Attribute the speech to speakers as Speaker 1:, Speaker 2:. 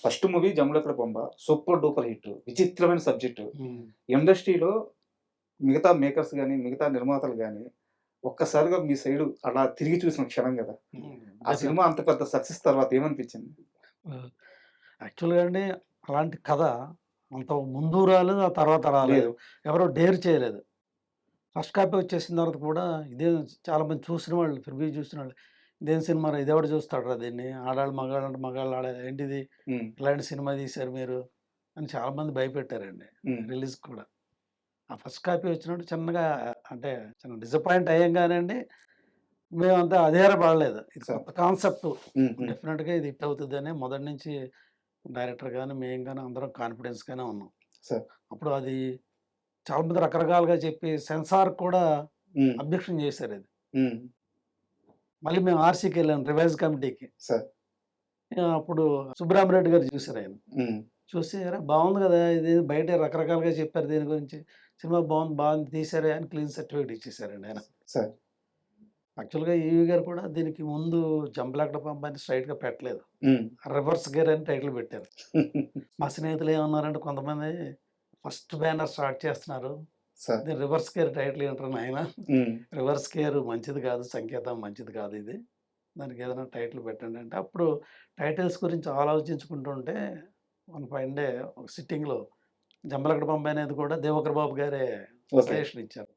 Speaker 1: First movie 'జంబలకడ బొమ్మ' super duper hit. విచిత్రమైన subject.
Speaker 2: హ్మ్.
Speaker 1: ఇండస్ట్రీలో మిగతా మేకర్స్ గాని, మిగతా నిర్మాతలు గాని, ఒక్కసారిగా మీ సైడు అలా తిరిగి చూసిన క్షణం గదా!
Speaker 2: హ్మ్.
Speaker 1: ఆ
Speaker 2: నిజంగా.
Speaker 1: సినిమా అంత పెద్ద సక్సెస్ తర్వాత ఏమనిపించింది?
Speaker 2: ఆహ్, యాక్చువల్‌గా అండి అలాంటి కథ అంత ముందు రాలేదు, ఆ తర్వాత రాలేదు.
Speaker 1: లేదు.
Speaker 2: ఎవరు డేర్ చేయలేదు. ఫస్ట్ కాపీ వచ్చేసిన తర్వాత కూడా ఇదే చాలామంది చూసిన వాళ్ళు ప్రివ్యూ చూసిన వాళ్ళు, ఇదేం సినిమారా ఇదెవడు చూస్తాడురా దీన్ని. ఆడాళ్ళు మగాళ్ళు అంటే మగాళ్ళు ఆడాలి. ఏంటిది
Speaker 1: హ్మ్.
Speaker 2: ఇలాంటి సినిమా తీశారు మీరు అని చాలామంది భయపెట్టారండి.
Speaker 1: హ్మ్.
Speaker 2: రిలీజ్‌కి కూడా. ఆ ఫస్ట్ కాపీ వచ్చినప్పుడు చిన్నగా అంటే చిన్న డిసప్పాయింట్ అయ్యాం గానండి. మేమంతా అధైర్య పడలేదు. ఇది
Speaker 1: సార్.
Speaker 2: కొత్త కాన్సెప్ట్
Speaker 1: హ్మ్. హ్మ్.
Speaker 2: డెఫినిట్‌గా ఇది హిట్ అవుతదని మొదటి నుంచి డైరెక్టర్ గాని, మేము గాని అందరం కాన్ఫిడెన్స్‌గానే ఉన్నాం.
Speaker 1: సార్.
Speaker 2: అప్పుడు అది చాలా మంది రకరకాలుగా చెప్పి సెన్సార్ కూడా
Speaker 1: హ్మ్.
Speaker 2: అబ్జెక్షన్ చేశారది.
Speaker 1: హ్మ్.
Speaker 2: మళ్ళీ మేము ఆర్‌సీకెళ్ళాం రివైజ్ కమిటీకి.
Speaker 1: సార్.
Speaker 2: అప్పుడు సుబ్బరామిరెడ్డి గారు చూసారాయన.
Speaker 1: హ్మ్.
Speaker 2: చూసి "అరె! బావుంది గదా! ఇది బయట రకరకాలుగా చెప్పారు దీని గురించి. సినిమా బావుంది, బాగా తీశారే" అని క్లీన్ సర్టిఫికేట్ ఇచ్చేసారండి ఆయన.
Speaker 1: సార్.
Speaker 2: యాక్చువల్‌గా ఈవి గారు కూడా దీనికి ముందు 'జంబలకడ పంప' అని స్ట్రెయిట్‌గా పెట్టలేదు.
Speaker 1: హ్మ్.
Speaker 2: 'రివర్స్ గేర్' అని టైటిల్ పెట్టారు. మా స్నేహితులు ఏమన్నారంటే కొంతమంది ఫస్ట్ బ్యానర్ స్టార్ట్ చేస్తున్నారు.
Speaker 1: సార్.
Speaker 2: దీని రివర్స్ గేర్ టైటిల్ ఏంట్రా నాయనా?
Speaker 1: హ్మ్.
Speaker 2: రివర్స్ గేర్ మంచిది కాదు. సంకేతం మంచిది కాదు ఇది. దానికి ఏదైనా టైటిల్ పెట్టండి అంటే, అప్పుడు టైటిల్స్ గురించి ఆలోచించుకుంటుంటే వన్ ఫైన్ డే ఒక సిట్టింగ్‌లో 'జంబలకడ పంప' అనేది కూడా దివాకర్ బాబు గారే
Speaker 1: ఓకే.
Speaker 2: సజెషన్ ఇచ్చారు.